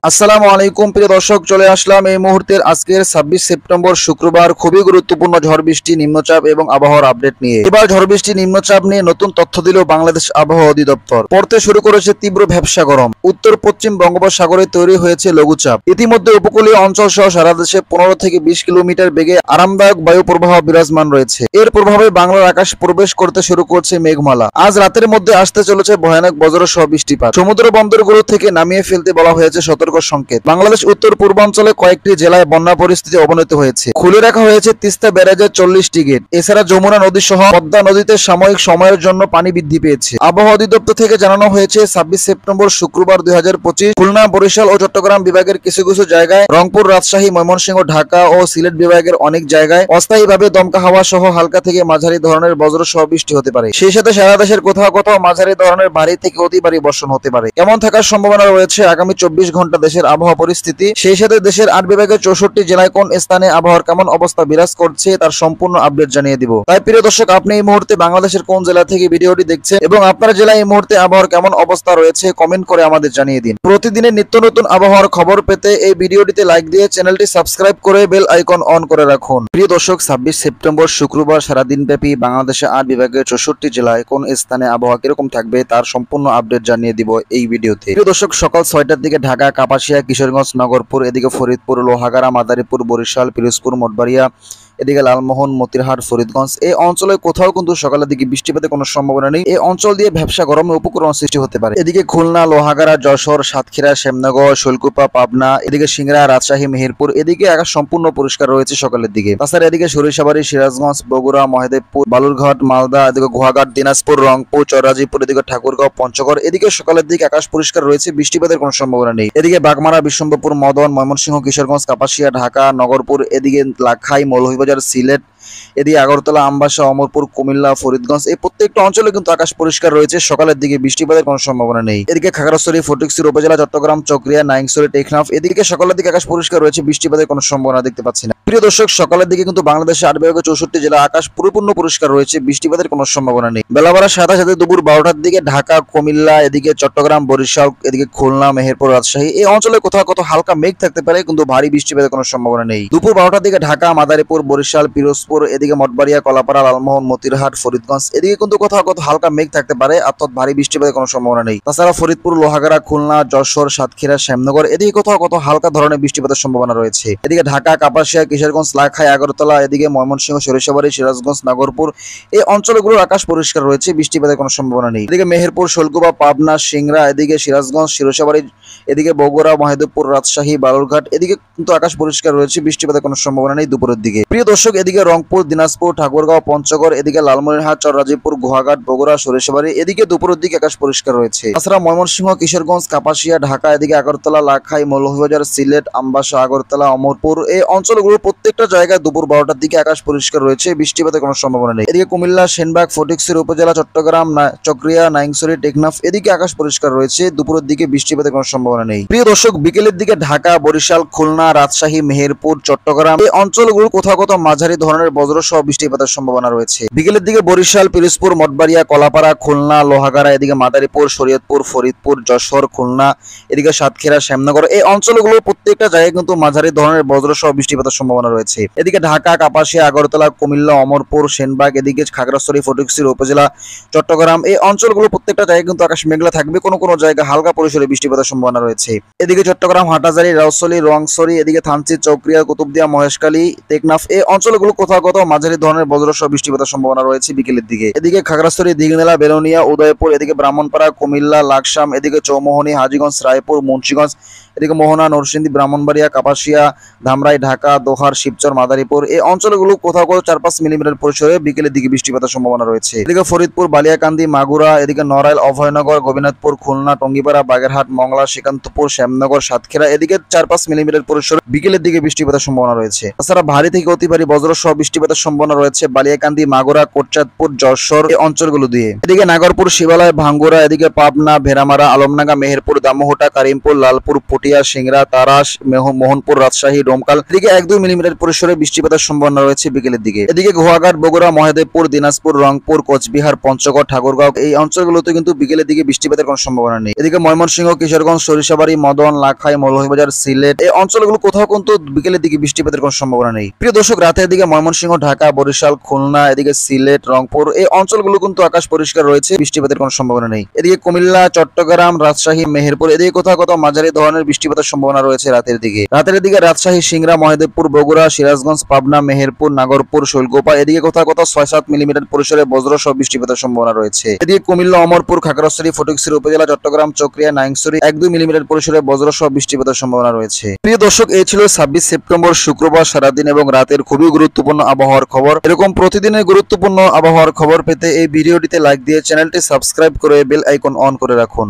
আসসালামু আলাইকুম প্রিয় দর্শক, চলে আসলাম এই মুহূর্তের আজকের 26 সেপ্টেম্বর শুক্রবার খুবই গুরুত্বপূর্ণ ঝড় বৃষ্টি, নিম্নচাপ এবং আবহাওয়ার আপডেট নিয়ে। এবার ঝড় বৃষ্টি, নিম্নচাপ নিয়ে নতুন তথ্য দিল বাংলাদেশ আবহাওয়া অধিদপ্তর। পড়তে শুরু করেছে তীব্র ভ্যাপসা গরম। উত্তর পশ্চিম বঙ্গোপসাগরে তৈরি হয়েছে লঘুচাপ। ইতিমধ্যে উপকূলীয় অঞ্চল সহ সারা দেশে 15 থেকে 20 কিলোমিটার বেগে আরামদায়ক বায়ু প্রবাহ বিরাজমান রয়েছে। এর প্রভাবে বাংলার আকাশ প্রবেশ করতে শুরু করছে মেঘমালা। আজ রাতের মধ্যে আসতে চলেছে ভয়ানক বজ্র সহ বৃষ্টিপাত। সমুদ্র বন্দরগুলো থেকে নামিয়ে ফেলতে বলা হয়েছে সতর্ক সংকেত। বাংলাদেশ উত্তর পূর্বাঞ্চলে কয়েকটি জেলায় বন্যা পরিস্থিতি অবনতি হয়েছে। খুলে রাখা হয়েছে তিস্তা ব্যারাজের 40টি গেট। এছাড়া যমুনা নদী সহ পদ্মা নদীতে সাময়িক সময়ের জন্য পানি বৃদ্ধি পেয়েছে। আবহাওয়া অধিদপ্তর থেকে জানানো হয়েছে 26 সেপ্টেম্বর শুক্রবার 2025 খুলনা, বরিশাল ও চট্টগ্রাম বিভাগের কিছু কিছু জায়গায়, রংপুর, রাজশাহী, ময়মনসিংহ, ঢাকা ও সিলেট বিভাগের অনেক জায়গায় অস্থায়ীভাবে দমকা হাওয়া সহ হালকা থেকে মাঝারি ধরনের বজ্র সহ বৃষ্টি হতে পারে। সেই সাথে সারা দেশের কোথাও কোথাও মাঝারি ধরনের ভারী থেকে অতি ভারী বর্ষণ হতে পারে। এমন থাকার সম্ভাবনা রয়েছে আগামী 24 ঘন্টা দেশের আবহাওয়া পরিস্থিতি। সেই সাথে দেশের 8 বিভাগের 64 জেলায় কোন স্থানে আবহাওয়ার কেমন অবস্থা বিরাজ করছে তার সম্পূর্ণ আপডেট জানিয়ে দিব। তাই প্রিয় দর্শক, আপনি এই মুহূর্তে বাংলাদেশের কোন জেলা থেকে ভিডিওটি দেখছেন এবং আপনার জেলায় এই মুহূর্তে আবহাওয়ার কেমন অবস্থা রয়েছে কমেন্ট করে আমাদের জানিয়ে দিন। প্রতিদিনের নিত্য নতুন আবহাওয়ার খবর পেতে এই ভিডিওটিতে লাইক দিয়ে চ্যানেলটি সাবস্ক্রাইব করে বেল আইকন অন করে রাখুন। প্রিয় দর্শক, 26 সেপ্টেম্বর শুক্রবার সারাদিন ব্যাপী বাংলাদেশে 8 বিভাগের 64 জেলায় কোন স্থানে আবহাওয়া কিরকম থাকবে তার সম্পূর্ণ আপডেট জানিয়ে দিব এই ভিডিওতে। প্রিয় দর্শক, সকাল 6টার দিকে ঢাকা, কাপাসিয়া, কিশোরগঞ্জ, নগরপুর, এদিকে ফরিদপুর, লোহাগাড়া, মাদারীপুর, বরিশাল, পিরোজপুর, মঠবাড়িয়া, এদিকে লালমোহন, মতিরহাট, ফরিদগঞ্জ এই অঞ্চলে কোথাও কিন্তু সকালের দিকে বৃষ্টিপাতের কোনো সম্ভাবনা নেই। এই অঞ্চল দিয়ে ভ্যাপসা গরমে উপকরণ সৃষ্টি হতে পারে। এদিকে খুলনা, লোহাগাড়া, যশোর, সাতক্ষীরা, শ্যামনগর, শৈলকুপা, পাবনা, এদিকে সিংড়া, রাজশাহী, মেহেরপুর এদিকে আকাশ সম্পূর্ণ পরিষ্কার রয়েছে সকালের দিকে। তাছাড়া এদিকে সরিষাবাড়ি, সিরাজগঞ্জ, বগুড়া, মহেদেবপুর, বালুরঘাট, মালদা, এদিকে গুয়াঘাট, দিনাজপুর, রংপুর, চরাজিপুর, এদিকে ঠাকুরগাঁও, পঞ্চগড় এদিকে সকালের দিকে আকাশ পরিষ্কার রয়েছে, বৃষ্টিপাতের কোনো সম্ভাবনা নেই। এদিকে বাগমারা, বিশ্বম্ভরপুর, মদন, ময়মনসিংহ, কিশোরগঞ্জ, কাপাসিয়া, ঢাকা, নগরপুর, এদিকে লাখাই, মৌলভীবাজার, সিলেট, এদিকে আগরতলা, আমবাসা, অমরপুর, কুমিল্লা, ফরিদগঞ্জ এই প্রত্যেকটা অঞ্চলে কিন্তু আকাশ পরিষ্কার রয়েছে, সকালের দিকে বৃষ্টিপাতের কোনো সম্ভাবনা নেই। এদিকে খাগড়াছড়ি, ফটিকছড়ি উপজেলা, চট্টগ্রাম, চকরিয়া, নাইংছড়ি, টেকনাফ এদিকে সকালের দিকে আকাশ পরিষ্কার রয়েছে, বৃষ্টিপাতের কোনো সম্ভাবনা দেখতে পাচ্ছি না। প্রিয় দর্শক, সকালের দিকে কিন্তু বাংলাদেশের 8 বিভাগের 64 জেলা আকাশ পরিপূর্ণ পরিষ্কার রয়েছে, বৃষ্টিপাতের কোনো সম্ভাবনা নেই। বেলা বাড়ার সাথে সাথে দুপুর 12টার দিকে ঢাকা, কুমিল্লা, এদিকে চট্টগ্রাম, বরিশাল, এদিকে খুলনা, মেহেরপুর, রাজশাহী এই অঞ্চলে কোথাও কোথাও হালকা মেঘ থাকতে পারে, কিন্তু ভারী বৃষ্টিপাতের কোনো সম্ভাবনা নেই। দুপুর 12টার দিকে ঢাকা, মাদারীপুর, বরিশাল, পিরোজপুর, এদিকে মঠবাড়িয়া, কলাপাড়া, লালমোহন, মতিরহাট, ফরিদগঞ্জ এদিকে কিন্তু কোথাও কোথাও হালকা মেঘ থাকতে পারে, অর্থাৎ ভারী বৃষ্টিপাতের কোনো সম্ভাবনা নেই। তাছাড়া ফরিদপুর, লোহাগাড়া, খুলনা, যশোর, সাতক্ষীরা, শ্যামনগর এদিকে কোথাও কোথাও হালকা ধরনের বৃষ্টিপাতের সম্ভাবনা রয়েছে। এদিকে ঢাকা, কাপাসিয়া, কিশোরগঞ্জ, লাখাই, আগরতলা, এদিকে ময়মনসিংহ, সরিষাবাড়ি, সিরাজগঞ্জ, নগরপুর এই অঞ্চলগুলোর আকাশ পরিষ্কার রয়েছে, বৃষ্টিপাতের কোনো সম্ভাবনা নেই। এদিকে মেহেরপুর, শৈলকুপা, পাবনা, সিংড়া, এদিকে সিরাজগঞ্জ, সরিষাবাড়ি, এদিকে বগুড়া, মহেদেবপুর, রাজশাহী, বালুরঘাট এদিকে কিন্তু আকাশ পরিষ্কার রয়েছে, বৃষ্টিপাতের কোনো সম্ভাবনা নেই দুপুরের দিকে। প্রিয় দর্শক, এদিকে রংপুর, দিনাজপুর, ঠাকুরগাঁও, পঞ্চগড়, এদিকে লালমনিরহাট, চররাজিপুর, গুয়াঘাট, বগুড়া, সরিষাবাড়ি এদিকে দুপুরের দিকে আকাশ পরিষ্কার রয়েছে। তাছাড়া ময়মনসিংহ, কিশোরগঞ্জ, কাপাসিয়া, ঢাকা, এদিকে আগরতলা, লাখাই, মৌলভীবাজার, সিলেট, আমবাসা, আগরতলা, অমরপুর এই অঞ্চলগুলোর প্রত্যেকটা জায়গায় দুপুর 12টার দিকে আকাশ পরিষ্কার রয়েছে, বৃষ্টিপাতের কোনো সম্ভাবনা নেই। এদিকে কুমিল্লা, সেনবাগ, ফটিকছড়ি উপজেলা, চট্টগ্রাম, চকরিয়া, নাইংছড়ি, টেকনাফ এদিকে আকাশ পরিষ্কার রয়েছে, দুপুরের দিকে বৃষ্টিপাতের কোনো সম্ভাবনা নেই। প্রিয় দর্শক, বিকেলের দিকে ঢাকা, বরিশাল, খুলনা, রাজশাহী, মেহেরপুর, চট্টগ্রাম এই অঞ্চলগুলো কোথাও কোথাও মাঝারি ধরনের বজ্র সহ বৃষ্টিপাতের সম্ভাবনা রয়েছে। বিকেলের দিকে বরিশাল, পিরোজপুর, মঠবাড়িয়া, কলাপাড়া, খুলনা, লোহাগাড়া, এদিকে মাদারীপুর, শরীয়তপুর, ফরিদপুর, যশোর, খুলনা, এদিকে সাতক্ষীরা, শ্যামনগর এই অঞ্চলগুলো প্রত্যেকটা জায়গায় কিন্তু মাঝারি ধরনের বজ্র সহ বৃষ্টিপাতের সম্ভাবনা রয়েছে। এদিকে ঢাকা, কাপাসিয়া, আগরতলা, কুমিল্লা, অমরপুর, সেনবাগ, এদিকে খাগড়াছড়ি, ফটিকছড়ি উপজেলা, চট্টগ্রাম এই অঞ্চলগুলো প্রত্যেকটা জায়গায় কিন্তু আকাশ মেঘলা থাকবে, কোনো কোনো জায়গায় হালকা পরিসরে বৃষ্টিপাতের সম্ভাবনা রয়েছে। এদিকে চট্টগ্রাম, হাটাজারি, রাউসলি, রংছড়ি, এদিকে থানচি, চকরিয়া, কুতুবদিয়া, মহেশখালী, টেকনাফ এই অঞ্চলগুলো কোথাও কোথাও মাঝারি ধরনের বজ্র সহ বৃষ্টিপাতের সম্ভাবনা রয়েছে বিকেলের দিকে। এদিকে খাগড়াছড়ি, দিঘনেলা, বেলোনিয়া, উদয়পুর, এদিকে ব্রাহ্মণপাড়া, কুমিল্লা, লাকসাম, এদিকে চৌমোহনী, হাজীগঞ্জ, রায়পুর, মুন্সিগঞ্জ, এদিকে মোহনা, নরসিংদী, ব্রাহ্মণবাড়িয়া, কাপাসিয়া, ধামরাই, ঢাকা, দোহার, শিবচর, মাদারীপুর এই অঞ্চলগুলো কোথাও কোথাও 4-5 মিলিমিটার পরিসরে বিকেলের দিকে বৃষ্টিপাতের সম্ভাবনা রয়েছে। এদিকে ফরিদপুর, বালিয়াকান্দি, মাগুরা, এদিকে নড়াইল, অভয়নগর, গোবিনাথপুর, খুলনা, টঙ্গিপাড়া, বাগেরহাট, মংলা, শ্রীকান্তপুর, শ্যামনগর, সাতক্ষীরা এদিকে 4-5 মিলিমিটার পরিসরে বিকেলের দিকে বৃষ্টিপাতের সম্ভাবনা রয়েছে। তাছাড়া ভারী থেকে অতি ভারী বজ্র সহ বৃষ্টিপাতের সম্ভাবনা রয়েছে বালিয়াকান্দি, মাগুরা, কোটচাঁদপুর, যশোর এই অঞ্চলগুলো দিয়ে। এদিকে নাগরপুর, শিবালয়, ভাঙ্গুরা, এদিকে পাবনা, ভেড়ামারা, আলমডাঙ্গা, মেহেরপুর, দামোহটা, কারিমপুর, লালপুর, পটিয়া, সিংড়া, তারাস, মোহনপুর, রাজশাহী, ডোমকাল এদিকে 1-2 মিলিমিটার পরিসরে বৃষ্টিপাতের সম্ভাবনা রয়েছে বিকেলের দিকে। এদিকে গোয়াঘাট, বগুড়া, মহাদেবপুর, দিনাজপুর, রংপুর, কোচবিহার, পঞ্চগড়, ঠাকুরগাঁও এই অঞ্চলগুলোতে কিন্তু বিকেলের দিকে বৃষ্টিপাতের কোনো সম্ভাবনা নেই। এদিকে ময়মনসিংহ, কিশোরগঞ্জ, সরিষাবাড়ি, মদন, লাখাই, মৌলভীবাজার, সিলেট এই অঞ্চলগুলো কোথাও কিন্তু বিকেলের দিকে বৃষ্টিপাতের কোনো সম্ভাবনা নেই। প্রিয় দর্শক, রাতের দিকে ময়মনসিংহ, ঢাকা, বরিশাল, খুলনা এদিকে সিলেট, রংপুর এই অঞ্চলগুলো কিন্তু আকাশ পরিষ্কার রয়েছে, বৃষ্টিপাতের কোনো সম্ভাবনা নেই। এদিকে কুমিল্লা, চট্টগ্রাম, রাজশাহী, মেহেরপুর এদিকে কোথাও কোথাও মাঝারি ধরনের বৃষ্টিপাতের সম্ভাবনা রয়েছে রাতের দিকে। রাতের দিকে রাজশাহী, সিংড়া, মহাদেবপুর, বগুড়া, সিরাজগঞ্জ, পাবনা, মেহেরপুর, নাগরপুর, শৈলকুপা এদিকে কোথাও কোথাও 6-7 মিলিমিটার পরিসরে বজ্র সহ বৃষ্টিপাতের সম্ভাবনা রয়েছে। এদিকে কুমিল্লা, অমরপুর, খাগড়াছড়ি, ফটিকছড়ি উপজেলা, চট্টগ্রাম, চকরিয়া, নাইংছড়ি 1-2 মিলিমিটার পরিসরে বজ্র সহ বৃষ্টিপাতের সম্ভাবনা রয়েছে। প্রিয় দর্শক, এই ছিল 26 সেপ্টেম্বর শুক্রবার সারাদিন এবং রাতের খুবই গুরুত্বপূর্ণ আবহাওয়ার খবর। এরকম প্রতিদিনের গুরুত্বপূর্ণ আবহাওয়ার খবর পেতে এই ভিডিওটিতে লাইক দিয়ে চ্যানেলটি সাবস্ক্রাইব করে বেল আইকন অন করে রাখুন।